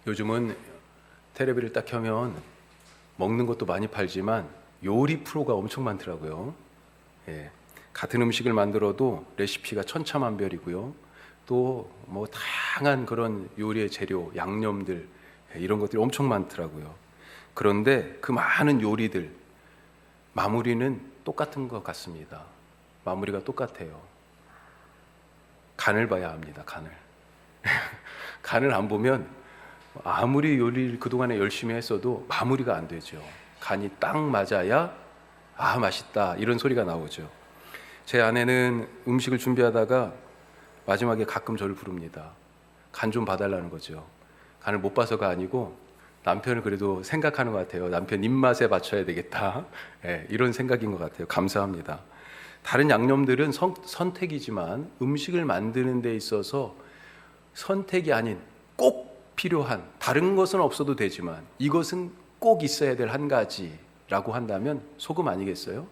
요즘은 텔레비를 딱 켜면 먹는 것도 많이 팔지만 요리 프로가 엄청 많더라고요. 예, 같은 음식을 만들어도 레시피가 천차만별이고요. 또 뭐 다양한 그런 요리의 재료, 양념들 이런 것들이 엄청 많더라고요. 그런데 그 많은 요리들 마무리는 똑같은 것 같습니다. 마무리가 똑같아요. 간을 봐야 합니다. 간을. 간을 안 보면 아무리 요리를 그동안에 열심히 했어도 마무리가 안 되죠. 간이 딱 맞아야 아 맛있다 이런 소리가 나오죠. 제 아내는 음식을 준비하다가 마지막에 가끔 저를 부릅니다. 간 좀 봐달라는 거죠. 간을 못 봐서가 아니고 남편을 그래도 생각하는 것 같아요. 남편 입맛에 맞춰야 되겠다. 이런 생각인 것 같아요. 감사합니다. 다른 양념들은 선택이지만 음식을 만드는 데 있어서 선택이 아닌 꼭 필요한, 다른 것은 없어도 되지만 이것은 꼭 있어야 될 한 가지라고 한다면 소금 아니겠어요?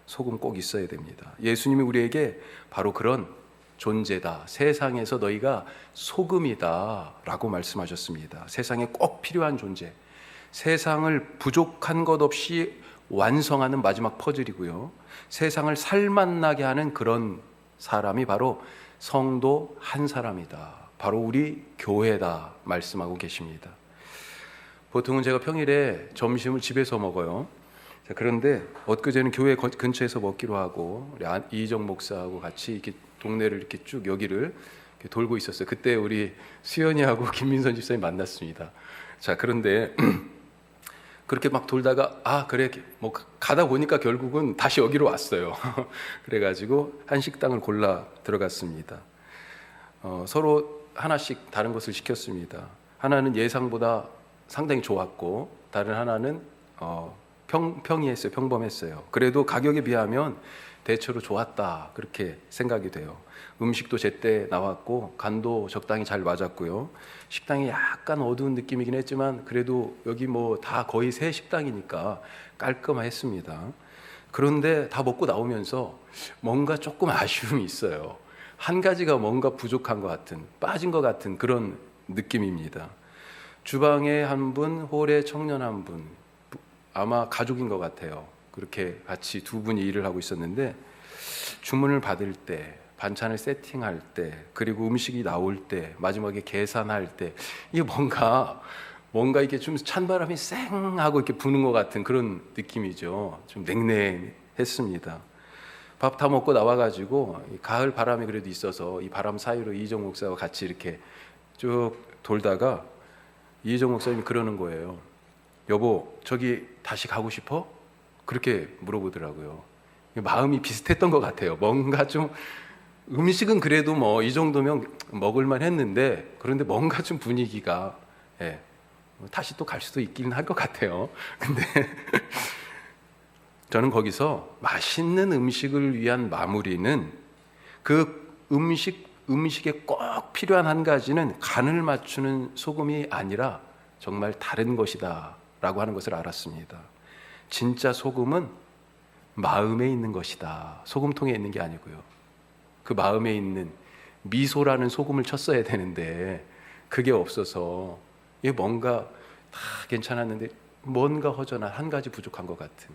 소금 꼭 있어야 됩니다. 예수님이 우리에게 바로 그런 존재다. 세상에서 너희가 소금이다 라고 말씀하셨습니다. 세상에 꼭 필요한 존재, 세상을 부족한 것 없이 완성하는 마지막 퍼즐이고요. 세상을 살맛나게 하는 그런 사람이 바로 성도 한 사람이다. 바로 우리 교회다 말씀하고 계십니다. 보통은 제가 평일에 점심을 집에서 먹어요. 그런데 엊그제는 교회 근처에서 먹기로 하고 우리 이희정 목사하고 같이 이렇게 동네를 이렇게 쭉 여기를 이렇게 돌고 있었어요. 그때 우리 수연이하고 김민선 집사님 만났습니다. 자, 그런데 그렇게 막 돌다가 그래 뭐 가다 보니까 결국은 다시 여기로 왔어요. 그래가지고 한 식당을 골라 들어갔습니다. 서로 하나씩 다른 것을 시켰습니다. 하나는 예상보다 상당히 좋았고 다른 하나는 평이했어요. 평범했어요. 그래도 가격에 비하면 대체로 좋았다 그렇게 생각이 돼요. 음식도 제때 나왔고 간도 적당히 잘 맞았고요. 식당이 약간 어두운 느낌이긴 했지만 그래도 여기 뭐 다 거의 새 식당이니까 깔끔했습니다. 그런데 다 먹고 나오면서 뭔가 조금 아쉬움이 있어요. 한 가지가 뭔가 부족한 것 같은, 빠진 것 같은 그런 느낌입니다. 주방에 한 분, 홀에 청년 한 분, 아마 가족인 것 같아요. 그렇게 같이 두 분이 일을 하고 있었는데 주문을 받을 때, 반찬을 세팅할 때, 그리고 음식이 나올 때, 마지막에 계산할 때 이게 뭔가 이게 좀 찬바람이 쌩 하고 이렇게 부는 것 같은 그런 느낌이죠. 좀 냉랭했습니다. 밥 다 먹고 나와가지고 가을 바람이 그래도 있어서 이 바람 사이로 이희정 목사와 같이 이렇게 쭉 돌다가 이희정 목사님이 그러는 거예요. 여보, 저기 다시 가고 싶어? 그렇게 물어보더라고요. 마음이 비슷했던 것 같아요. 뭔가 좀 음식은 그래도 뭐 이 정도면 먹을만 했는데 그런데 뭔가 좀 분위기가 다시 또 갈 수도 있긴 할 것 같아요. 근데 저는 거기서 맛있는 음식을 위한 마무리는 그 음식에 꼭 필요한 한 가지는 간을 맞추는 소금이 아니라 정말 다른 것이다 라고 하는 것을 알았습니다. 진짜 소금은 마음에 있는 것이다. 소금통에 있는 게 아니고요. 그 마음에 있는 미소라는 소금을 쳤어야 되는데 그게 없어서 이게 뭔가 다 괜찮았는데 뭔가 허전한 한 가지 부족한 것 같은,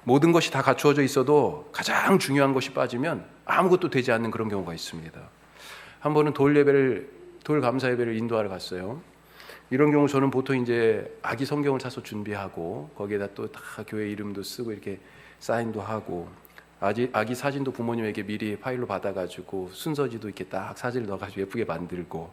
모든 것이 다 갖추어져 있어도 가장 중요한 것이 빠지면 아무것도 되지 않는 그런 경우가 있습니다. 한 번은 돌 감사 예배를 인도하러 갔어요. 이런 경우 저는 보통 이제 아기 성경을 사서 준비하고 거기에다 또 다 교회 이름도 쓰고 이렇게 사인도 하고 아기 사진도 부모님에게 미리 파일로 받아가지고 순서지도 이렇게 딱 사진을 넣어가지고 예쁘게 만들고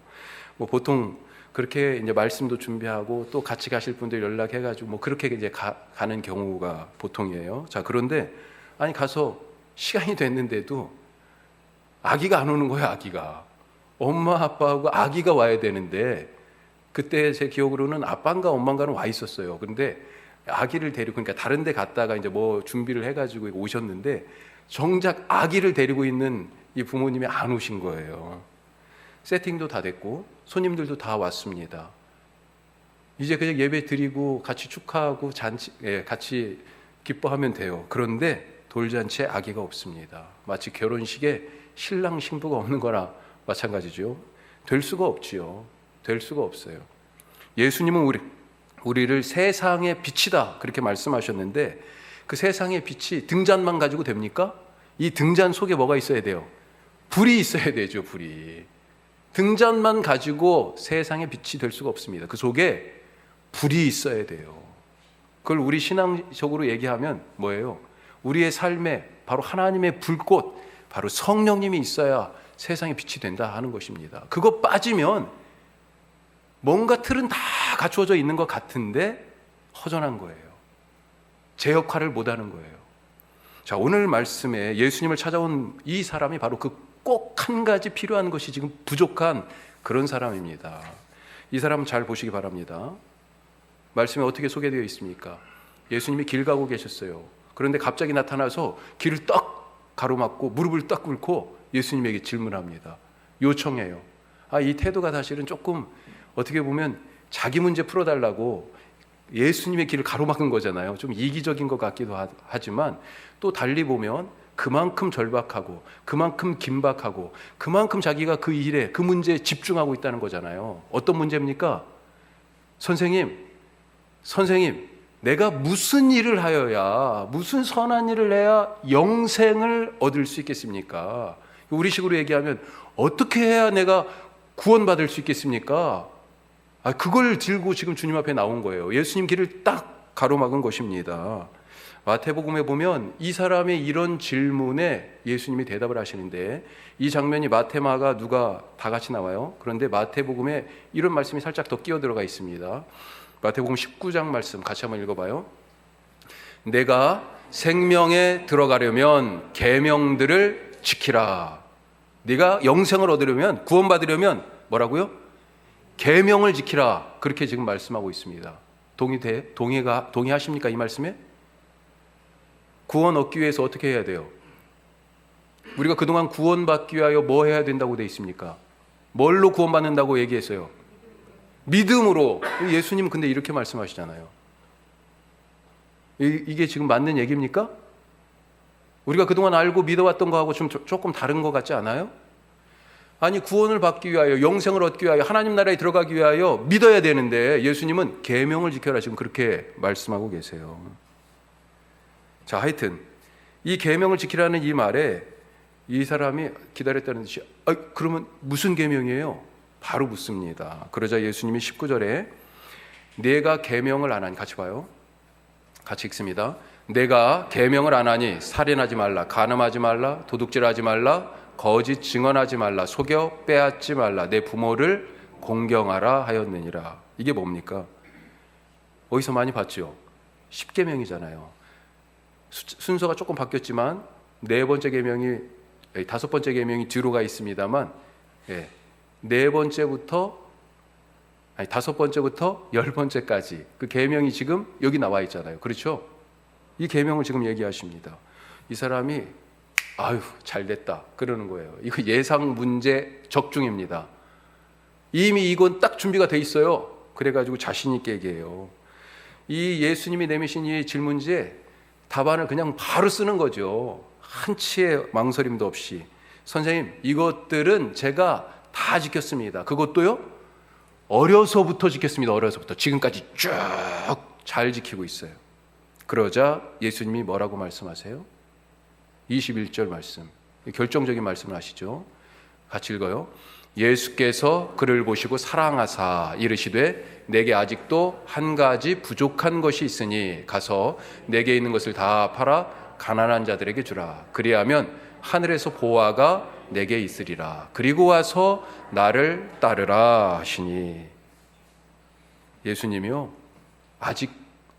뭐 보통 그렇게 이제 말씀도 준비하고 또 같이 가실 분들 연락해가지고 뭐 그렇게 이제 가는 경우가 보통이에요. 자, 그런데 가서 시간이 됐는데도 아기가 안 오는 거예요. 아기가 엄마 아빠하고 아기가 와야 되는데 그때 제 기억으로는 아빠인가 엄마인가는 와 있었어요. 그런데 아기를 데리고 그러니까 다른 데 갔다가 이제 뭐 준비를 해가지고 오셨는데 정작 아기를 데리고 있는 이 부모님이 안 오신 거예요. 세팅도 다 됐고 손님들도 다 왔습니다. 이제 그냥 예배 드리고 같이 축하하고 같이 기뻐하면 돼요. 그런데 돌잔치에 아기가 없습니다. 마치 결혼식에 신랑 신부가 없는 거나 마찬가지죠. 될 수가 없지요. 될 수가 없어요. 예수님은 우리를 세상의 빛이다 그렇게 말씀하셨는데 그 세상의 빛이 등잔만 가지고 됩니까? 이 등잔 속에 뭐가 있어야 돼요? 불이 있어야 되죠. 불이. 등잔만 가지고 세상의 빛이 될 수가 없습니다. 그 속에 불이 있어야 돼요. 그걸 우리 신앙적으로 얘기하면 뭐예요? 우리의 삶에 바로 하나님의 불꽃, 바로 성령님이 있어야 세상의 빛이 된다 하는 것입니다. 그거 빠지면 뭔가 틀은 다 갖추어져 있는 것 같은데 허전한 거예요. 제 역할을 못하는 거예요. 자, 오늘 말씀에 예수님을 찾아온 이 사람이 바로 그 꼭 한 가지 필요한 것이 지금 부족한 그런 사람입니다. 이 사람 잘 보시기 바랍니다. 말씀에 어떻게 소개되어 있습니까? 예수님이 길 가고 계셨어요. 그런데 갑자기 나타나서 길을 딱 가로막고 무릎을 딱 꿇고 예수님에게 질문합니다. 요청해요. 이 태도가 사실은 조금 어떻게 보면 자기 문제 풀어달라고 예수님의 길을 가로막은 거잖아요. 좀 이기적인 것 같기도 하지만 또 달리 보면 그만큼 절박하고 그만큼 긴박하고 그만큼 자기가 그 일에 그 문제에 집중하고 있다는 거잖아요. 어떤 문제입니까? 선생님 내가 무슨 일을 하여야, 무슨 선한 일을 해야 영생을 얻을 수 있겠습니까? 우리식으로 얘기하면 어떻게 해야 내가 구원받을 수 있겠습니까? 그걸 들고 지금 주님 앞에 나온 거예요. 예수님 길을 딱 가로막은 것입니다. 마태복음에 보면 이 사람의 이런 질문에 예수님이 대답을 하시는데 이 장면이 마태마가 누가 다 같이 나와요. 그런데 마태복음에 이런 말씀이 살짝 더 끼어 들어가 있습니다. 마태복음 19장 말씀 같이 한번 읽어봐요. 내가 생명에 들어가려면 계명들을 지키라. 네가 영생을 얻으려면, 구원받으려면 뭐라고요? 계명을 지키라. 그렇게 지금 말씀하고 있습니다. 동의하십니까? 이 말씀에? 구원 얻기 위해서 어떻게 해야 돼요? 우리가 그동안 구원받기 위하여 뭐 해야 된다고 돼 있습니까? 뭘로 구원받는다고 얘기했어요? 믿음으로. 예수님 근데 이렇게 말씀하시잖아요. 이게 지금 맞는 얘기입니까? 우리가 그동안 알고 믿어왔던 거하고 좀 조금 다른 것 같지 않아요? 아니, 구원을 받기 위하여, 영생을 얻기 위하여, 하나님 나라에 들어가기 위하여 믿어야 되는데 예수님은 계명을 지켜라 지금 그렇게 말씀하고 계세요. 자, 하여튼 이 계명을 지키라는 이 말에 이 사람이 기다렸다는 듯이 그러면 무슨 계명이에요? 바로 묻습니다. 그러자 예수님이 19절에 내가 계명을 안 하니, 같이 봐요. 같이 읽습니다. 내가 계명을 안 하니 살인하지 말라, 간음하지 말라, 도둑질하지 말라, 거짓 증언하지 말라, 속여 빼앗지 말라, 내 부모를 공경하라 하였느니라. 이게 뭡니까? 어디서 많이 봤죠? 10계명이잖아요. 순서가 조금 바뀌었지만 다섯 번째 계명이 뒤로 가 있습니다만 다섯 번째부터 10번째까지 그 계명이 지금 여기 나와 있잖아요. 그렇죠? 이 계명을 지금 얘기하십니다. 이 사람이 잘됐다 그러는 거예요. 이거 예상 문제 적중입니다. 이미 이건 딱 준비가 돼 있어요. 그래가지고 자신 있게 얘기해요. 이 예수님이 내미신 이 질문지에 답안을 그냥 바로 쓰는 거죠. 한치의 망설임도 없이. 선생님, 이것들은 제가 다 지켰습니다. 그것도요? 어려서부터 지켰습니다. 어려서부터. 지금까지 쭉 잘 지키고 있어요. 그러자 예수님이 뭐라고 말씀하세요? 21절 말씀. 결정적인 말씀을 하시죠. 같이 읽어요. 예수께서 그를 보시고 사랑하사 이르시되 내게 아직도 한 가지 부족한 것이 있으니 가서 내게 있는 것을 다 팔아 가난한 자들에게 주라. 그리하면 하늘에서 보화가 내게 있으리라. 그리고 와서 나를 따르라 하시니. 예수님이요, 아직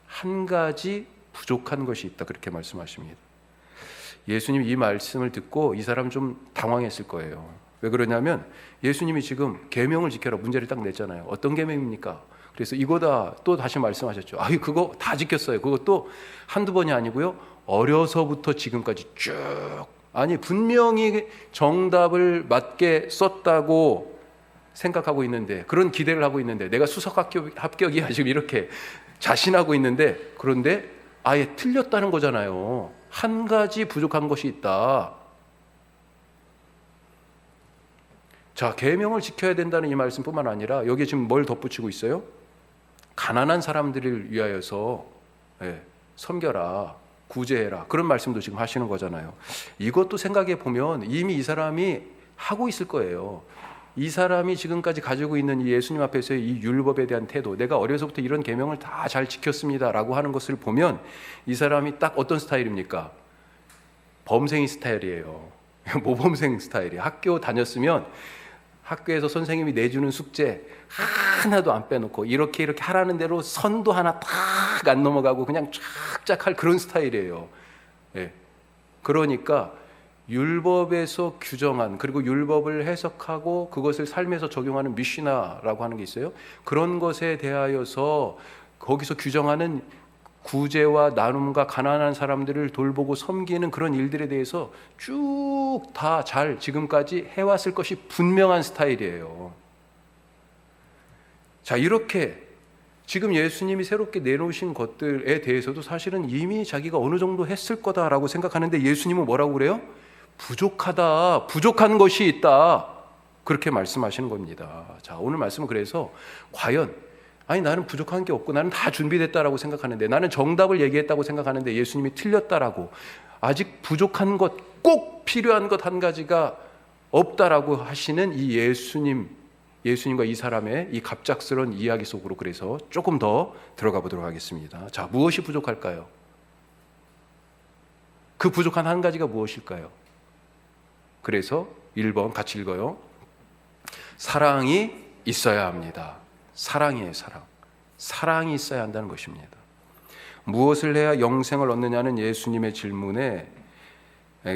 한 가지 부족한 것이 있다 그렇게 말씀하십니다. 예수님이 이 말씀을 듣고 이 사람 좀 당황했을 거예요. 왜 그러냐면 예수님이 지금 계명을 지켜라 문제를 딱 냈잖아요. 어떤 계명입니까? 그래서 이거다 또 다시 말씀하셨죠. 그거 다 지켰어요. 그것도 한두 번이 아니고요, 어려서부터 지금까지 쭉. 분명히 정답을 맞게 썼다고 생각하고 있는데, 그런 기대를 하고 있는데, 내가 수석 합격이야 지금 이렇게 자신하고 있는데, 그런데 아예 틀렸다는 거잖아요. 한 가지 부족한 것이 있다. 자, 계명을 지켜야 된다는 이 말씀뿐만 아니라 여기에 지금 뭘 덧붙이고 있어요? 가난한 사람들을 위하여서 섬겨라, 구제해라, 그런 말씀도 지금 하시는 거잖아요. 이것도 생각해 보면 이미 이 사람이 하고 있을 거예요. 이 사람이 지금까지 가지고 있는 이 예수님 앞에서의 이 율법에 대한 태도, 내가 어려서부터 이런 계명을 다 잘 지켰습니다라고 하는 것을 보면 이 사람이 딱 어떤 스타일입니까? 범생이 스타일이에요. 모범생 스타일이에요. 학교 다녔으면 학교에서 선생님이 내주는 숙제 하나도 안 빼놓고 이렇게 하라는 대로 선도 하나 딱 안 넘어가고 그냥 쫙쫙 할 그런 스타일이에요. 그러니까 율법에서 규정한, 그리고 율법을 해석하고 그것을 삶에서 적용하는 미시나라고 하는 게 있어요. 그런 것에 대하여서 거기서 규정하는 구제와 나눔과 가난한 사람들을 돌보고 섬기는 그런 일들에 대해서 쭉 다 잘 지금까지 해왔을 것이 분명한 스타일이에요. 자, 이렇게 지금 예수님이 새롭게 내놓으신 것들에 대해서도 사실은 이미 자기가 어느 정도 했을 거다라고 생각하는데 예수님은 뭐라고 그래요? 부족하다, 부족한 것이 있다, 그렇게 말씀하시는 겁니다. 자, 오늘 말씀은 그래서 과연 나는 부족한 게 없고 나는 다 준비됐다라고 생각하는데, 나는 정답을 얘기했다고 생각하는데 예수님이 틀렸다라고, 아직 부족한 것, 꼭 필요한 것 한 가지가 없다라고 하시는 이 예수님과 이 사람의 이 갑작스러운 이야기 속으로 그래서 조금 더 들어가 보도록 하겠습니다. 자, 무엇이 부족할까요? 그 부족한 한 가지가 무엇일까요? 그래서 1번 같이 읽어요. 사랑이 있어야 합니다. 사랑이에요, 사랑. 사랑이 있어야 한다는 것입니다. 무엇을 해야 영생을 얻느냐는 예수님의 질문에,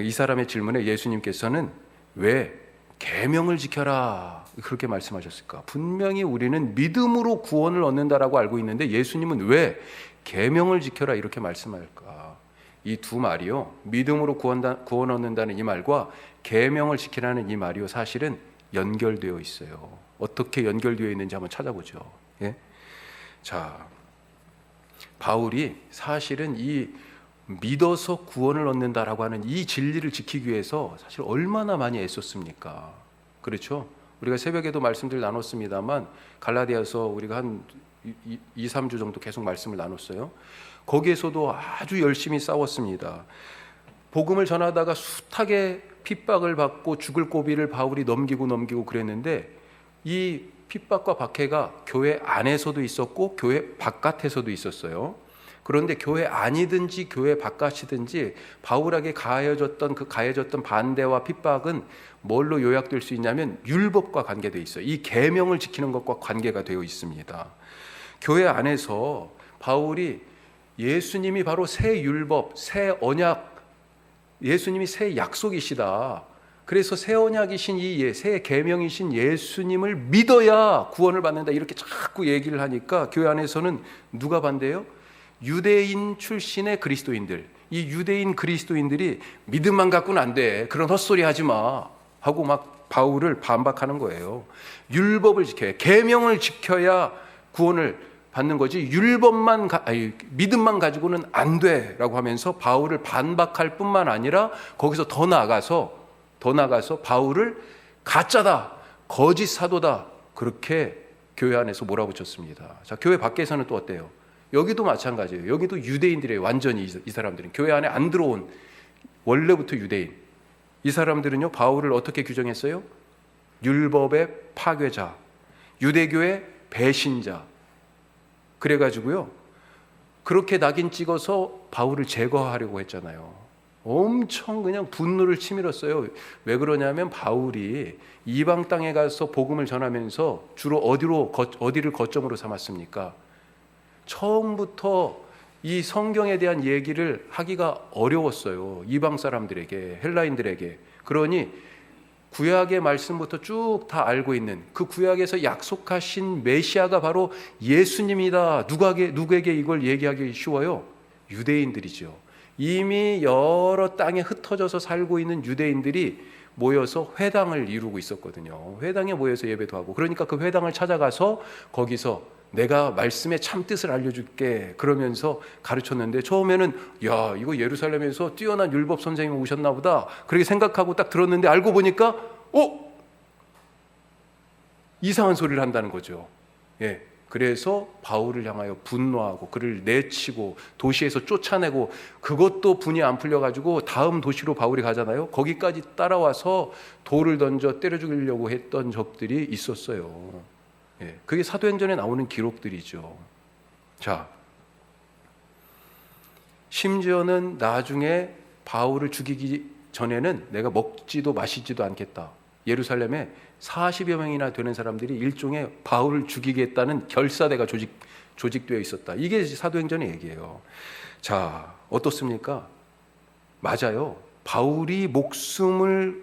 이 사람의 질문에 예수님께서는 왜 계명을 지켜라 그렇게 말씀하셨을까? 분명히 우리는 믿음으로 구원을 얻는다라고 알고 있는데 예수님은 왜 계명을 지켜라 이렇게 말씀할까? 이 두 말이요, 믿음으로 구원 얻는다는 이 말과 계명을 지키라는 이 말이요, 사실은 연결되어 있어요. 어떻게 연결되어 있는지 한번 찾아보죠. 자, 바울이 사실은 이 믿어서 구원을 얻는다라고 하는 이 진리를 지키기 위해서 사실 얼마나 많이 애썼습니까? 그렇죠? 우리가 새벽에도 말씀들 나눴습니다만 갈라디아서 우리가 한 2-3주 정도 계속 말씀을 나눴어요. 거기에서도 아주 열심히 싸웠습니다. 복음을 전하다가 숱하게 핍박을 받고 죽을 고비를 바울이 넘기고 그랬는데, 이 핍박과 박해가 교회 안에서도 있었고 교회 바깥에서도 있었어요. 그런데 교회 안이든지 교회 바깥이든지 바울에게 가해졌던 반대와 핍박은 뭘로 요약될 수 있냐면 율법과 관계되어 있어요. 이 계명을 지키는 것과 관계가 되어 있습니다. 교회 안에서 바울이 예수님이 바로 새 율법, 새 언약, 예수님이 새 약속이시다, 그래서 새 언약이신 새 계명이신 예수님을 믿어야 구원을 받는다, 이렇게 자꾸 얘기를 하니까 교회 안에서는 누가 반대해요? 유대인 출신의 그리스도인들, 이 유대인 그리스도인들이 믿음만 갖고는 안 돼, 그런 헛소리 하지 마 하고 막 바울을 반박하는 거예요. 율법을 지켜야, 계명을 지켜야 구원을 받는 거지 믿음만 가지고는 안 돼라고 하면서 바울을 반박할 뿐만 아니라 거기서 더 나아가서 바울을 가짜다, 거짓 사도다, 그렇게 교회 안에서 몰아붙였습니다. 자, 교회 밖에서는 또 어때요? 여기도 마찬가지예요. 여기도 유대인들이에요. 완전히 이 사람들은 교회 안에 안 들어온 원래부터 유대인. 이 사람들은요, 바울을 어떻게 규정했어요? 율법의 파괴자, 유대교의 배신자. 그래가지고요, 그렇게 낙인 찍어서 바울을 제거하려고 했잖아요. 엄청 그냥 분노를 치밀었어요. 왜 그러냐면 바울이 이방 땅에 가서 복음을 전하면서 주로 어디를 거점으로 삼았습니까? 처음부터 이 성경에 대한 얘기를 하기가 어려웠어요. 이방 사람들에게, 헬라인들에게. 그러니 구약의 말씀부터 쭉 다 알고 있는 그 구약에서 약속하신 메시아가 바로 예수님이다. 누구에게 이걸 얘기하기 쉬워요? 유대인들이죠. 이미 여러 땅에 흩어져서 살고 있는 유대인들이 모여서 회당을 이루고 있었거든요. 회당에 모여서 예배도 하고, 그러니까 그 회당을 찾아가서 거기서 내가 말씀의 참 뜻을 알려줄게 그러면서 가르쳤는데, 처음에는 야, 이거 예루살렘에서 뛰어난 율법 선생님이 오셨나 보다 그렇게 생각하고 딱 들었는데, 알고 보니까 이상한 소리를 한다는 거죠. 그래서 바울을 향하여 분노하고 그를 내치고 도시에서 쫓아내고, 그것도 분이 안 풀려가지고 다음 도시로 바울이 가잖아요. 거기까지 따라와서 돌을 던져 때려 죽이려고 했던 적들이 있었어요. 그게 사도행전에 나오는 기록들이죠. 자, 심지어는 나중에 바울을 죽이기 전에는 내가 먹지도 마시지도 않겠다. 예루살렘에 40여 명이나 되는 사람들이 일종의 바울을 죽이겠다는 결사대가 조직되어 있었다. 이게 사도행전의 얘기예요. 자, 어떻습니까? 맞아요. 바울이 목숨을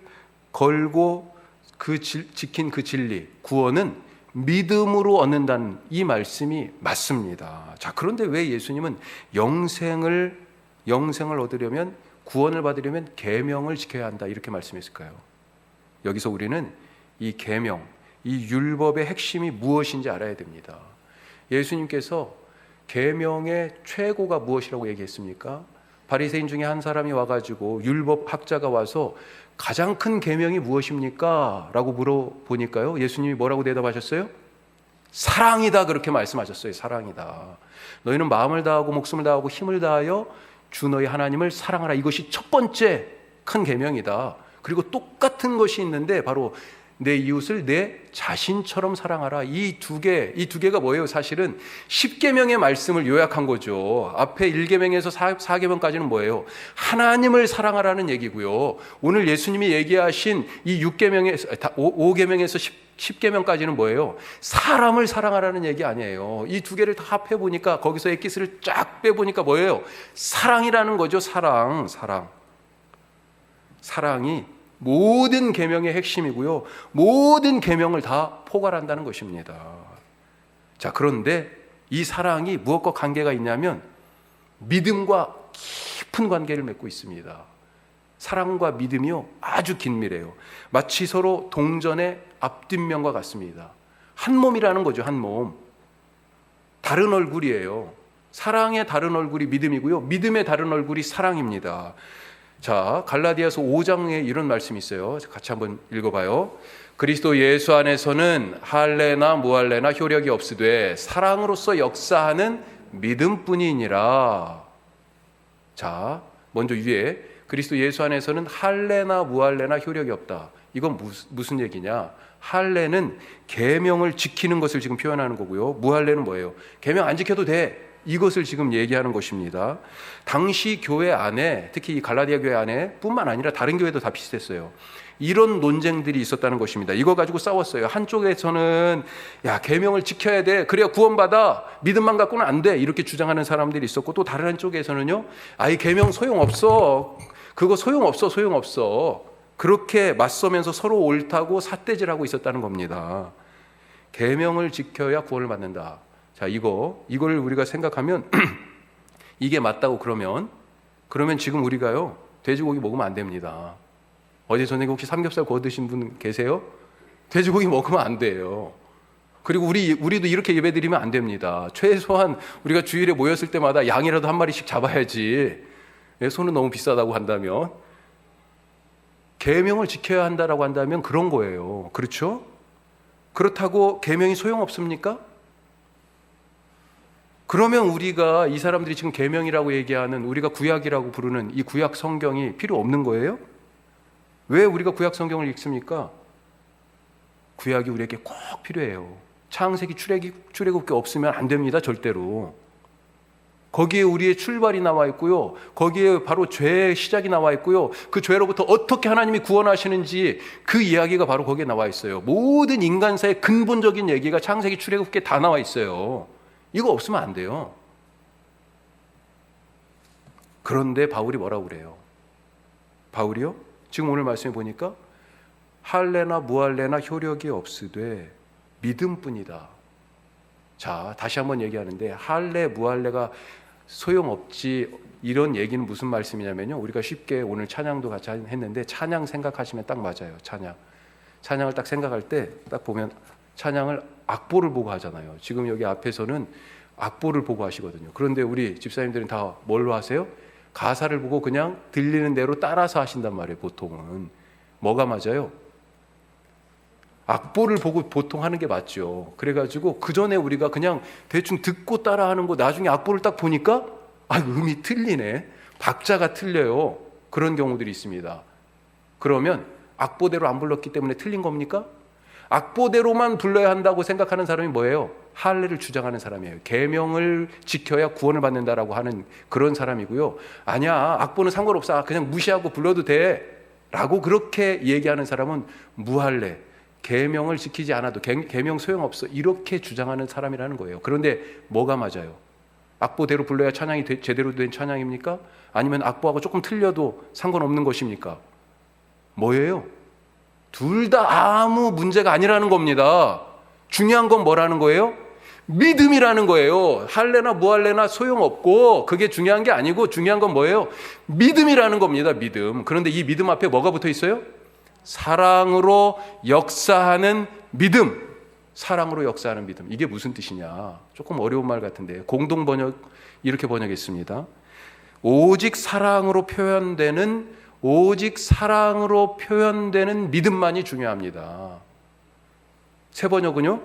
걸고 지킨 그 진리, 구원은 믿음으로 얻는다는 이 말씀이 맞습니다. 자, 그런데 왜 예수님은 영생을 얻으려면, 구원을 받으려면 계명을 지켜야 한다 이렇게 말씀했을까요? 여기서 우리는 이 계명, 이 율법의 핵심이 무엇인지 알아야 됩니다. 예수님께서 계명의 최고가 무엇이라고 얘기했습니까? 바리새인 중에 한 사람이 와가지고 율법 학자가 와서 가장 큰 계명이 무엇입니까? 라고 물어보니까요, 예수님이 뭐라고 대답하셨어요? 사랑이다, 그렇게 말씀하셨어요. 사랑이다. 너희는 마음을 다하고 목숨을 다하고 힘을 다하여 주 너희 하나님을 사랑하라. 이것이 첫 번째 큰 계명이다. 그리고 똑같은 것이 있는데 바로 내 이웃을 내 자신처럼 사랑하라. 이 두 개가 뭐예요? 사실은 10계명의 말씀을 요약한 거죠. 앞에 1계명에서 4계명까지는 뭐예요? 하나님을 사랑하라는 얘기고요. 오늘 예수님이 얘기하신 이 5계명에서 10계명까지는 뭐예요? 사람을 사랑하라는 얘기 아니에요. 이 두 개를 다 합해보니까, 거기서 엑기스를 쫙 빼보니까 뭐예요? 사랑이라는 거죠. 사랑이 모든 계명의 핵심이고요. 모든 계명을 다 포괄한다는 것입니다. 자, 그런데 이 사랑이 무엇과 관계가 있냐면 믿음과 깊은 관계를 맺고 있습니다. 사랑과 믿음이요, 아주 긴밀해요. 마치 서로 동전의 앞뒷면과 같습니다. 한 몸이라는 거죠. 한 몸. 다른 얼굴이에요. 사랑의 다른 얼굴이 믿음이고요, 믿음의 다른 얼굴이 사랑입니다. 자, 갈라디아서 5장에 이런 말씀이 있어요. 같이 한번 읽어봐요. 그리스도 예수 안에서는 할례나 무할례나 효력이 없으되 사랑으로서 역사하는 믿음뿐이니라. 자, 먼저 위에 그리스도 예수 안에서는 할례나 무할례나 효력이 없다. 이건 무슨 얘기냐? 할례는 계명을 지키는 것을 지금 표현하는 거고요. 무할례는 뭐예요? 계명 안 지켜도 돼. 이것을 지금 얘기하는 것입니다. 당시 교회 안에, 특히 이 갈라디아 교회 안에 뿐만 아니라 다른 교회도 다 비슷했어요. 이런 논쟁들이 있었다는 것입니다. 이거 가지고 싸웠어요. 한쪽에서는 야, 계명을 지켜야 돼, 그래야 구원받아, 믿음만 갖고는 안 돼, 이렇게 주장하는 사람들이 있었고, 또 다른 한쪽에서는요, 아이 계명 소용없어, 그거 소용없어, 그렇게 맞서면서 서로 옳다고 삿대질하고 있었다는 겁니다. 계명을 지켜야 구원을 받는다. 자, 이걸 우리가 생각하면 이게 맞다고 그러면 지금 우리가요, 돼지고기 먹으면 안 됩니다. 어제 저녁에 혹시 삼겹살 구워 드신 분 계세요? 돼지고기 먹으면 안 돼요. 그리고 우리도 이렇게 예배드리면 안 됩니다. 최소한 우리가 주일에 모였을 때마다 양이라도 한 마리씩 잡아야지. 소는 너무 비싸다고 한다면, 계명을 지켜야 한다라고 한다면 그런 거예요. 그렇죠? 그렇다고 계명이 소용없습니까? 그러면 우리가, 이 사람들이 지금 계명이라고 얘기하는, 우리가 구약이라고 부르는 이 구약 성경이 필요 없는 거예요? 왜 우리가 구약 성경을 읽습니까? 구약이 우리에게 꼭 필요해요. 창세기, 출애굽기 없으면 안 됩니다. 절대로. 거기에 우리의 출발이 나와 있고요, 거기에 바로 죄의 시작이 나와 있고요, 그 죄로부터 어떻게 하나님이 구원하시는지 그 이야기가 바로 거기에 나와 있어요. 모든 인간사의 근본적인 얘기가 창세기, 출애굽기에 다 나와 있어요. 이거 없으면 안 돼요. 그런데 바울이 뭐라고 그래요? 바울이요? 지금 오늘 말씀해 보니까 할례나 무할례나 효력이 없으되 믿음뿐이다. 자, 다시 한번 얘기하는데, 할례 무할례가 소용없지, 이런 얘기는 무슨 말씀이냐면요, 우리가 쉽게 오늘 찬양도 같이 했는데, 찬양 생각하시면 딱 맞아요. 찬양을 딱 생각할 때 딱 보면 찬양을 악보를 보고 하잖아요. 지금 여기 앞에서는 악보를 보고 하시거든요. 그런데 우리 집사님들은 다 뭘로 하세요? 가사를 보고 그냥 들리는 대로 따라서 하신단 말이에요. 보통은. 뭐가 맞아요? 악보를 보고 보통 하는 게 맞죠. 그래가지고 그 전에 우리가 그냥 대충 듣고 따라하는 거 나중에 악보를 딱 보니까 음이 틀리네, 박자가 틀려요. 그런 경우들이 있습니다. 그러면 악보대로 안 불렀기 때문에 틀린 겁니까? 악보대로만 불러야 한다고 생각하는 사람이 뭐예요? 할례를 주장하는 사람이에요. 계명을 지켜야 구원을 받는다라고 하는 그런 사람이고요. 아니야, 악보는 상관없어, 그냥 무시하고 불러도 돼 라고 그렇게 얘기하는 사람은 무할례, 계명을 지키지 않아도 계명 소용없어, 이렇게 주장하는 사람이라는 거예요. 그런데 뭐가 맞아요? 악보대로 불러야 찬양이 제대로 된 찬양입니까? 아니면 악보하고 조금 틀려도 상관없는 것입니까? 뭐예요? 둘 다 아무 문제가 아니라는 겁니다. 중요한 건 뭐라는 거예요? 믿음이라는 거예요. 할례나 무할례나 소용없고 그게 중요한 게 아니고 중요한 건 뭐예요? 믿음이라는 겁니다. 믿음. 그런데 이 믿음 앞에 뭐가 붙어 있어요? 사랑으로 역사하는 믿음. 사랑으로 역사하는 믿음. 이게 무슨 뜻이냐? 조금 어려운 말 같은데 공동 번역 이렇게 번역했습니다. 오직 사랑으로 표현되는 믿음만이 중요합니다. 새 번역은요,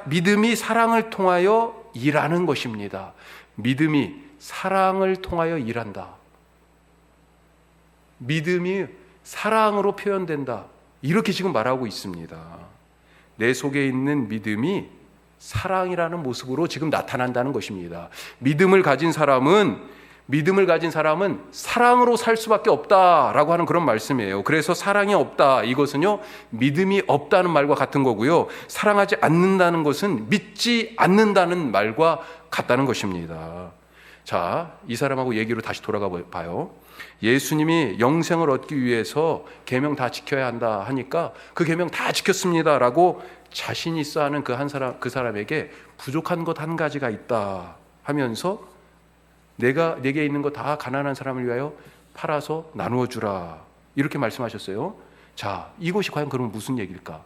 믿음이 사랑을 통하여 일하는 것입니다. 믿음이 사랑을 통하여 일한다. 믿음이 사랑으로 표현된다. 이렇게 지금 말하고 있습니다. 내 속에 있는 믿음이 사랑이라는 모습으로 지금 나타난다는 것입니다. 믿음을 가진 사람은 사랑으로 살 수밖에 없다라고 하는 그런 말씀이에요. 그래서 사랑이 없다, 이것은요, 믿음이 없다는 말과 같은 거고요. 사랑하지 않는다는 것은 믿지 않는다는 말과 같다는 것입니다. 자, 이 사람하고 얘기로 다시 돌아가 봐요. 예수님이 영생을 얻기 위해서 계명 다 지켜야 한다 하니까 그 계명 다 지켰습니다라고 자신 있어 하는 그 사람에게 부족한 것 한 가지가 있다 하면서 내게 있는 거 다 가난한 사람을 위하여 팔아서 나누어 주라, 이렇게 말씀하셨어요. 자, 이것이 과연 그럼 무슨 얘기일까?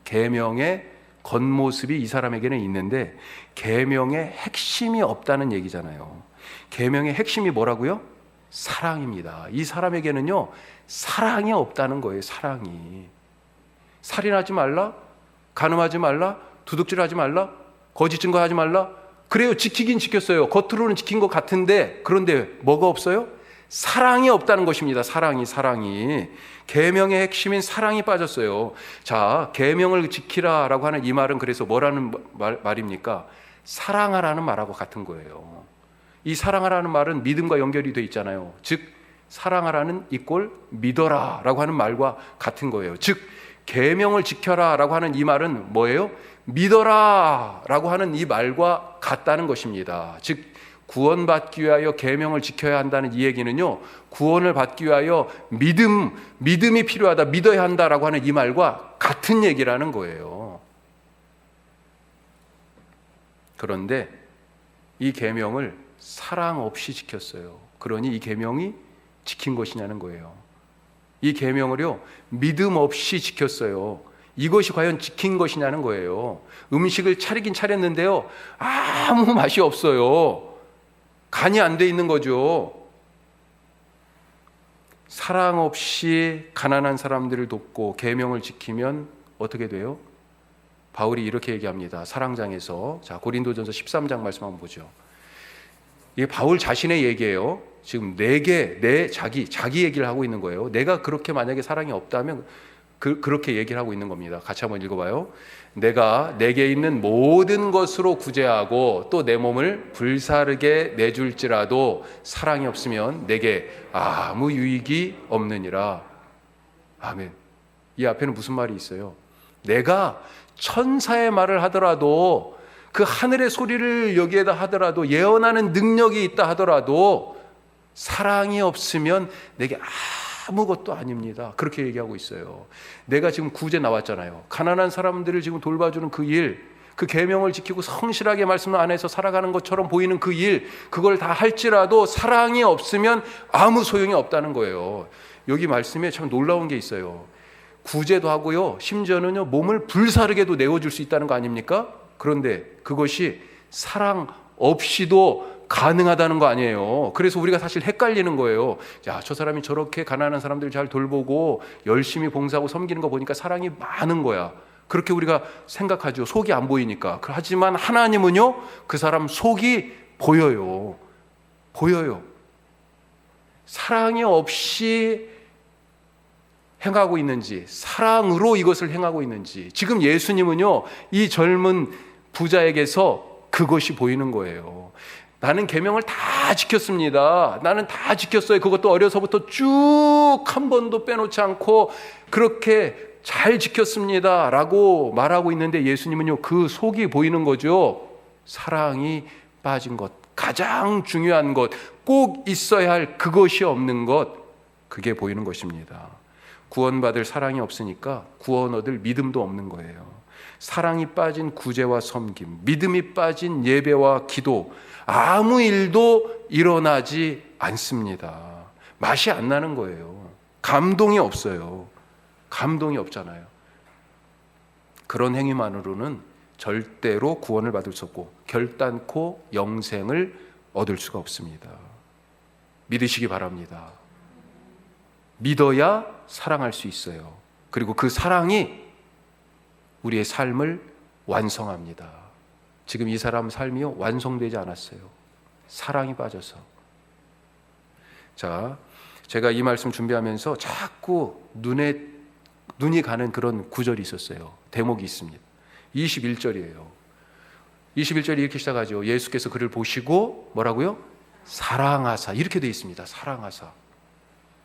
계명의 겉모습이 이 사람에게는 있는데 계명의 핵심이 없다는 얘기잖아요. 계명의 핵심이 뭐라고요? 사랑입니다. 이 사람에게는요, 사랑이 없다는 거예요. 사랑이. 살인하지 말라, 간음하지 말라, 도둑질하지 말라, 거짓 증거하지 말라. 그래요, 지키긴 지켰어요. 겉으로는 지킨 것 같은데, 그런데 뭐가 없어요? 사랑이 없다는 것입니다. 사랑이. 계명의 핵심인 사랑이 빠졌어요. 자, 계명을 지키라라고 하는 이 말은 그래서 뭐라는 말입니까? 사랑하라는 말하고 같은 거예요. 이 사랑하라는 말은 믿음과 연결이 돼 있잖아요. 즉 사랑하라는 이꼴 믿어라라고 하는 말과 같은 거예요. 즉 계명을 지켜라라고 하는 이 말은 뭐예요? 믿어라라고 하는 이 말과 같다는 것입니다. 즉 구원받기 위하여 계명을 지켜야 한다는 이 얘기는요, 구원을 받기 위하여 믿음이 필요하다, 믿어야 한다라고 하는 이 말과 같은 얘기라는 거예요. 그런데 이 계명을 사랑 없이 지켰어요. 그러니 이 계명이 지킨 것이냐는 거예요. 이 계명을요, 믿음 없이 지켰어요. 이것이 과연 지킨 것이냐는 거예요. 음식을 차리긴 차렸는데요, 아무 맛이 없어요. 간이 안 돼 있는 거죠. 사랑 없이 가난한 사람들을 돕고 계명을 지키면 어떻게 돼요? 바울이 이렇게 얘기합니다. 사랑장에서. 자, 고린도전서 13장 말씀 한번 보죠. 이게 바울 자신의 얘기예요. 지금 자기 얘기를 하고 있는 거예요. 내가 그렇게 만약에 사랑이 없다면 그렇게 얘기를 하고 있는 겁니다. 같이 한번 읽어봐요. 내가 내게 있는 모든 것으로 구제하고 또 내 몸을 불사르게 내줄지라도 사랑이 없으면 내게 아무 유익이 없느니라. 아멘. 이 앞에는 무슨 말이 있어요? 내가 천사의 말을 하더라도, 그 하늘의 소리를 여기에다 하더라도, 예언하는 능력이 있다 하더라도 사랑이 없으면 내게 아무것도 아닙니다. 그렇게 얘기하고 있어요. 내가 지금 구제 나왔잖아요. 가난한 사람들을 지금 돌봐주는 그 일, 그 계명을 지키고 성실하게 말씀 안에서 살아가는 것처럼 보이는 그 일, 그걸 다 할지라도 사랑이 없으면 아무 소용이 없다는 거예요. 여기 말씀에 참 놀라운 게 있어요. 구제도 하고요, 심지어는요, 몸을 불사르게도 내어줄 수 있다는 거 아닙니까? 그런데 그것이 사랑 없이도 가능하다는 거 아니에요. 그래서 우리가 사실 헷갈리는 거예요. 야, 저 사람이 저렇게 가난한 사람들 잘 돌보고 열심히 봉사하고 섬기는 거 보니까 사랑이 많은 거야. 그렇게 우리가 생각하죠. 속이 안 보이니까. 하지만 하나님은요, 그 사람 속이 보여요. 보여요. 사랑이 없이 행하고 있는지, 사랑으로 이것을 행하고 있는지. 지금 예수님은요, 이 젊은 부자에게서 그것이 보이는 거예요. 나는 계명을 다 지켰습니다. 나는 다 지켰어요. 그것도 어려서부터 쭉 한 번도 빼놓지 않고 그렇게 잘 지켰습니다 라고 말하고 있는데, 예수님은요, 그 속이 보이는 거죠. 사랑이 빠진 것, 가장 중요한 것, 꼭 있어야 할 그것이 없는 것, 그게 보이는 것입니다. 구원받을 사랑이 없으니까 구원 얻을 믿음도 없는 거예요. 사랑이 빠진 구제와 섬김, 믿음이 빠진 예배와 기도, 아무 일도 일어나지 않습니다. 맛이 안 나는 거예요. 감동이 없어요. 감동이 없잖아요. 그런 행위만으로는 절대로 구원을 받을 수 없고 결단코 영생을 얻을 수가 없습니다. 믿으시기 바랍니다. 믿어야 사랑할 수 있어요. 그리고 그 사랑이 우리의 삶을 완성합니다. 지금 이 사람 삶이요, 완성되지 않았어요. 사랑이 빠져서. 자, 제가 이 말씀 준비하면서 자꾸 눈이 가는 그런 구절이 있었어요. 대목이 있습니다. 21절이에요. 21절이 이렇게 시작하죠. 예수께서 그를 보시고 뭐라고요? 사랑하사. 이렇게 되어 있습니다. 사랑하사.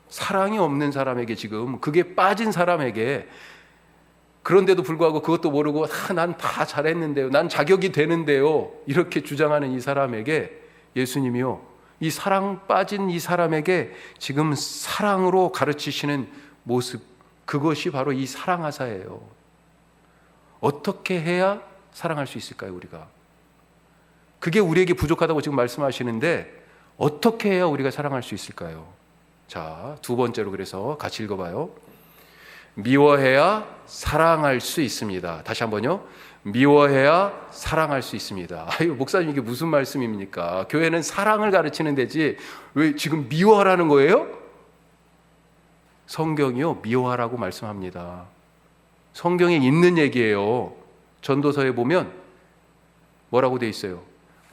사랑이 없는 사람에게, 지금 그게 빠진 사람에게, 그런데도 불구하고 그것도 모르고 난 다 잘했는데요, 난 자격이 되는데요, 이렇게 주장하는 이 사람에게 예수님이요, 이 사랑 빠진 이 사람에게 지금 사랑으로 가르치시는 모습, 그것이 바로 이 사랑하사예요. 어떻게 해야 사랑할 수 있을까요, 우리가? 그게 우리에게 부족하다고 지금 말씀하시는데 어떻게 해야 우리가 사랑할 수 있을까요? 자, 두 번째로 그래서 같이 읽어봐요. 미워해야 사랑할 수 있습니다. 다시 한번요. 미워해야 사랑할 수 있습니다. 아유, 목사님 이게 무슨 말씀입니까? 교회는 사랑을 가르치는 데지 왜 지금 미워하라는 거예요? 성경이요, 미워하라고 말씀합니다. 성경에 있는 얘기예요. 전도서에 보면 뭐라고 돼 있어요?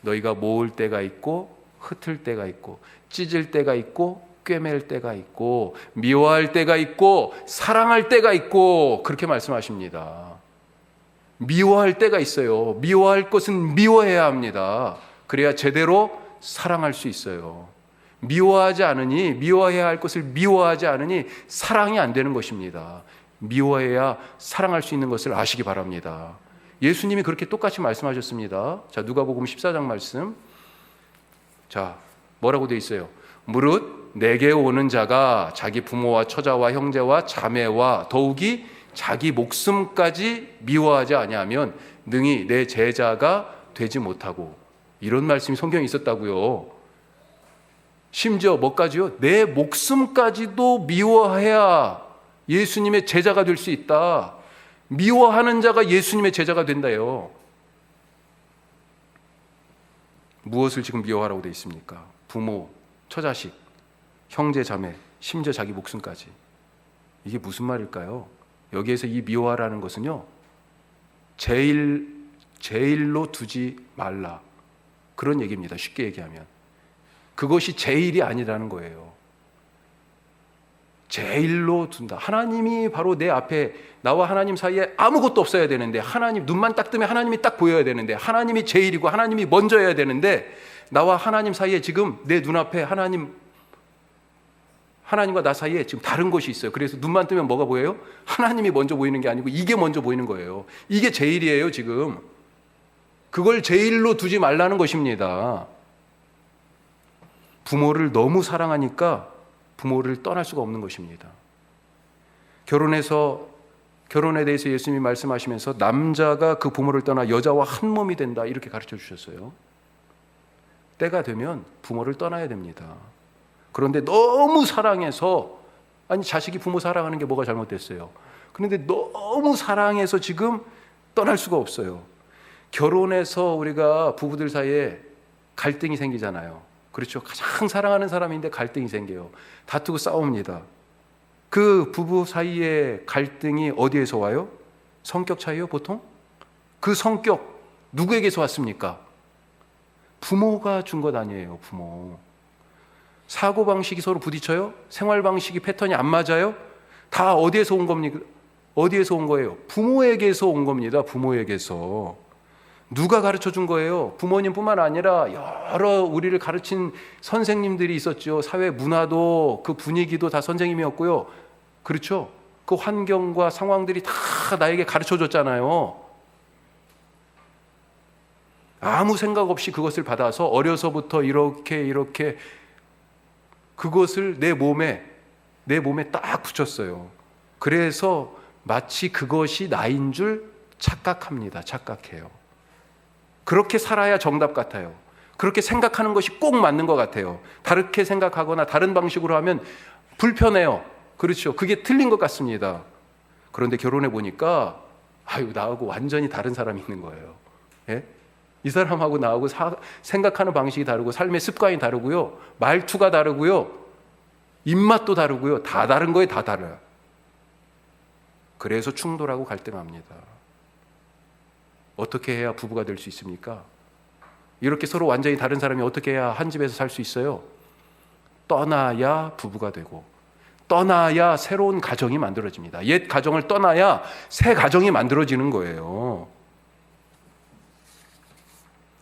너희가 모을 때가 있고 흩을 때가 있고 찢을 때가 있고 꿰맬 때가 있고 미워할 때가 있고 사랑할 때가 있고, 그렇게 말씀하십니다. 미워할 때가 있어요. 미워할 것은 미워해야 합니다. 그래야 제대로 사랑할 수 있어요. 미워하지 않으니, 미워해야 할 것을 미워하지 않으니 사랑이 안 되는 것입니다. 미워해야 사랑할 수 있는 것을 아시기 바랍니다. 예수님이 그렇게 똑같이 말씀하셨습니다. 자, 누가복음 14장 말씀. 자, 뭐라고 돼 있어요? 무릇 내게 오는 자가 자기 부모와 처자와 형제와 자매와 더욱이 자기 목숨까지 미워하지 아니하면 능히 내 제자가 되지 못하고, 이런 말씀이 성경에 있었다고요. 심지어 뭐까지요? 내 목숨까지도 미워해야 예수님의 제자가 될 수 있다. 미워하는 자가 예수님의 제자가 된다요. 무엇을 지금 미워하라고 되어 있습니까? 부모, 처자식, 형제, 자매, 심지어 자기 목숨까지. 이게 무슨 말일까요? 여기에서 이 미워하라는 것은요, 제일로 두지 말라, 그런 얘기입니다. 쉽게 얘기하면 그것이 제일이 아니라는 거예요. 제일로 둔다. 하나님이 바로 내 앞에, 나와 하나님 사이에 아무것도 없어야 되는데, 하나님 눈만 딱 뜨면 하나님이 딱 보여야 되는데, 하나님이 제일이고 하나님이 먼저여야 되는데, 나와 하나님 사이에 지금 내 눈앞에 하나님과 나 사이에 지금 다른 것이 있어요. 그래서 눈만 뜨면 뭐가 보여요? 하나님이 먼저 보이는 게 아니고 이게 먼저 보이는 거예요. 이게 제일이에요, 지금. 그걸 제일로 두지 말라는 것입니다. 부모를 너무 사랑하니까 부모를 떠날 수가 없는 것입니다. 결혼에 대해서 예수님이 말씀하시면서 남자가 그 부모를 떠나 여자와 한 몸이 된다, 이렇게 가르쳐 주셨어요. 때가 되면 부모를 떠나야 됩니다. 그런데 너무 사랑해서, 아니 자식이 부모 사랑하는 게 뭐가 잘못됐어요? 그런데 너무 사랑해서 지금 떠날 수가 없어요. 결혼해서 우리가 부부들 사이에 갈등이 생기잖아요. 그렇죠. 가장 사랑하는 사람인데 갈등이 생겨요. 다투고 싸웁니다. 그 부부 사이의 갈등이 어디에서 와요? 성격 차이요, 보통? 그 성격 누구에게서 왔습니까? 부모가 준 것 아니에요, 부모. 사고방식이 서로 부딪혀요? 생활방식이 패턴이 안 맞아요? 다 어디에서 온 겁니까? 어디에서 온 거예요? 부모에게서 온 겁니다, 부모에게서. 누가 가르쳐 준 거예요? 부모님뿐만 아니라 여러 우리를 가르친 선생님들이 있었죠. 사회 문화도 그 분위기도 다 선생님이었고요. 그렇죠? 그 환경과 상황들이 다 나에게 가르쳐 줬잖아요. 아무 생각 없이 그것을 받아서 어려서부터 이렇게 그것을 내 몸에 딱 붙였어요. 그래서 마치 그것이 나인 줄 착각합니다. 착각해요. 그렇게 살아야 정답 같아요. 그렇게 생각하는 것이 꼭 맞는 것 같아요. 다르게 생각하거나 다른 방식으로 하면 불편해요. 그렇죠. 그게 틀린 것 같습니다. 그런데 결혼해 보니까 나하고 완전히 다른 사람이 있는 거예요. 예? 이 사람하고 나하고 생각하는 방식이 다르고 삶의 습관이 다르고요. 말투가 다르고요. 입맛도 다르고요. 다 다른 거에 다 달라요. 그래서 충돌하고 갈등합니다. 어떻게 해야 부부가 될 수 있습니까? 이렇게 서로 완전히 다른 사람이 어떻게 해야 한 집에서 살 수 있어요? 떠나야 부부가 되고, 떠나야 새로운 가정이 만들어집니다. 옛 가정을 떠나야 새 가정이 만들어지는 거예요.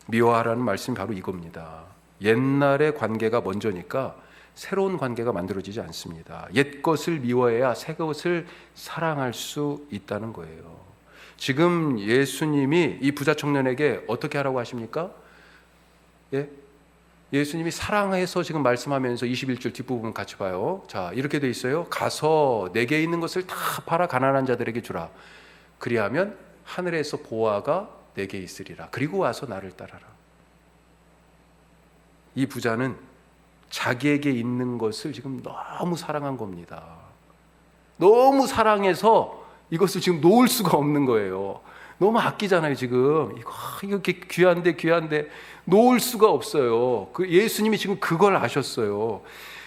미워하라는 말씀이 바로 이겁니다. 옛날의 관계가 먼저니까 새로운 관계가 만들어지지 않습니다. 옛 것을 미워해야 새 것을 사랑할 수 있다는 거예요. 지금 예수님이 이 부자 청년에게 어떻게 하라고 하십니까? 예? 예수님이 사랑해서 지금 말씀하면서 21절 뒷부분 같이 봐요. 자, 이렇게 돼 있어요. 가서 내게 있는 것을 다 팔아 가난한 자들에게 주라. 그리하면 하늘에서 보화가 내게 있으리라. 그리고 와서 나를 따라라. 이 부자는 자기에게 있는 것을 지금 너무 사랑한 겁니다. 너무 사랑해서 이것을 지금 놓을 수가 없는 거예요. 너무 아끼잖아요, 지금. 이거 이렇게 귀한데 놓을 수가 없어요. 그 예수님이 지금 그걸 아셨어요.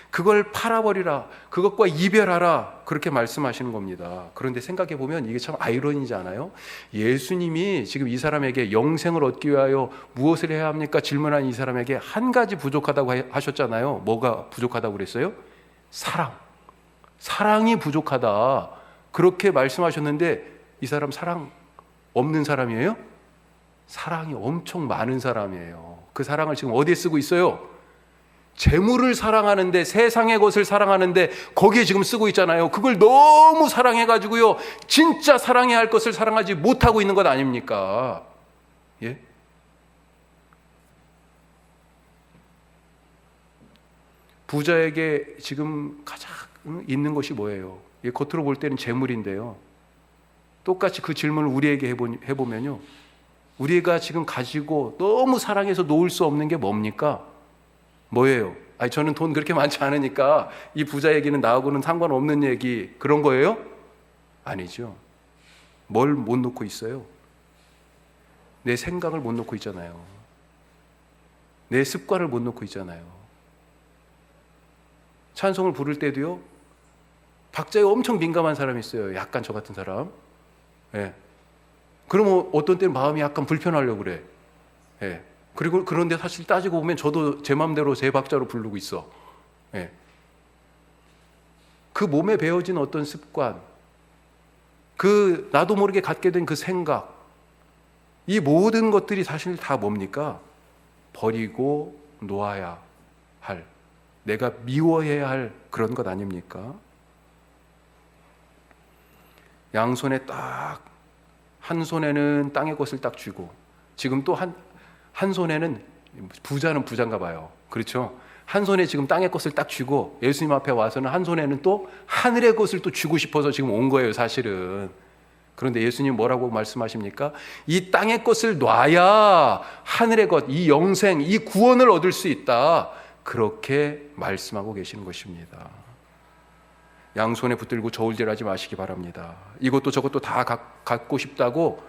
그걸 팔아버리라. 그것과 이별하라. 그렇게 말씀하시는 겁니다. 그런데 생각해 보면 이게 참 아이러니지 않아요? 예수님이 지금 이 사람에게 영생을 얻기 위하여 무엇을 해야 합니까? 질문한 이 사람에게 한 가지 부족하다고 하셨잖아요. 뭐가 부족하다고 그랬어요? 사랑이 부족하다. 그렇게 말씀하셨는데 이 사람 사랑 없는 사람이에요? 사랑이 엄청 많은 사람이에요. 그 사랑을 지금 어디에 쓰고 있어요? 재물을 사랑하는데, 세상의 것을 사랑하는데 거기에 지금 쓰고 있잖아요. 그걸 너무 사랑해가지고요, 진짜 사랑해야 할 것을 사랑하지 못하고 있는 것 아닙니까? 예? 부자에게 지금 가장 있는 것이 뭐예요? 겉으로 볼 때는 재물인데요, 똑같이 그 질문을 우리에게 해보면요, 우리가 지금 가지고 너무 사랑해서 놓을 수 없는 게 뭡니까? 뭐예요? 저는 돈 그렇게 많지 않으니까 이 부자 얘기는 나하고는 상관없는 얘기, 그런 거예요? 아니죠. 뭘 못 놓고 있어요? 내 생각을 못 놓고 있잖아요. 내 습관을 못 놓고 있잖아요. 찬송을 부를 때도요, 박자에 엄청 민감한 사람이 있어요. 약간 저 같은 사람. 예. 그러면 어떤 때는 마음이 약간 불편하려고 그래. 예. 그리고 그런데 사실 따지고 보면 저도 제 마음대로 제 박자로 부르고 있어. 예. 그 몸에 배어진 어떤 습관, 그 나도 모르게 갖게 된 그 생각, 이 모든 것들이 사실 다 뭡니까? 버리고 놓아야 할, 내가 미워해야 할 그런 것 아닙니까? 양손에 딱, 한 손에는 땅의 것을 딱 쥐고, 지금 또 한 손에는, 부자는 부자인가 봐요. 그렇죠? 한 손에 지금 땅의 것을 딱 쥐고 예수님 앞에 와서는 한 손에는 또 하늘의 것을 또 쥐고 싶어서 지금 온 거예요, 사실은. 그런데 예수님 뭐라고 말씀하십니까? 이 땅의 것을 놔야 하늘의 것, 이 영생, 이 구원을 얻을 수 있다. 그렇게 말씀하고 계시는 것입니다. 양손에 붙들고 저울질하지 마시기 바랍니다. 이것도 저것도 다 갖고 싶다고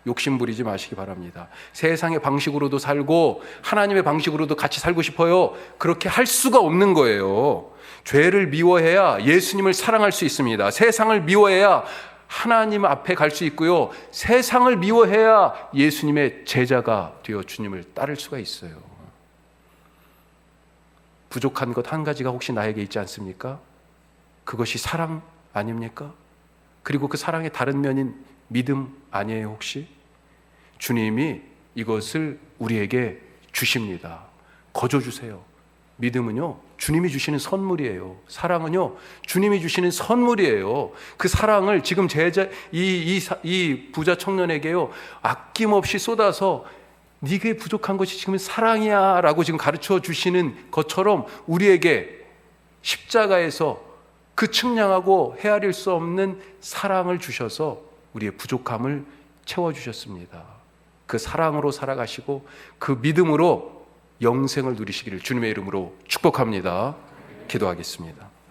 욕심 부리지 마시기 바랍니다. 세상의 방식으로도 살고 하나님의 방식으로도 같이 살고 싶어요. 그렇게 할 수가 없는 거예요. 죄를 미워해야 예수님을 사랑할 수 있습니다. 세상을 미워해야 하나님 앞에 갈 수 있고요. 세상을 미워해야 예수님의 제자가 되어 주님을 따를 수가 있어요. 부족한 것 한 가지가 혹시 나에게 있지 않습니까? 그것이 사랑 아닙니까? 그리고 그 사랑의 다른 면인 믿음 아니에요 혹시? 주님이 이것을 우리에게 주십니다. 거저 주세요. 믿음은요 주님이 주시는 선물이에요. 사랑은요 주님이 주시는 선물이에요. 그 사랑을 지금 이 부자 청년에게요 아낌없이 쏟아서 네게 부족한 것이 지금 사랑이야 라고 지금 가르쳐 주시는 것처럼 우리에게 십자가에서 그 측량하고 헤아릴 수 없는 사랑을 주셔서 우리의 부족함을 채워주셨습니다. 그 사랑으로 살아가시고 그 믿음으로 영생을 누리시기를 주님의 이름으로 축복합니다. 기도하겠습니다.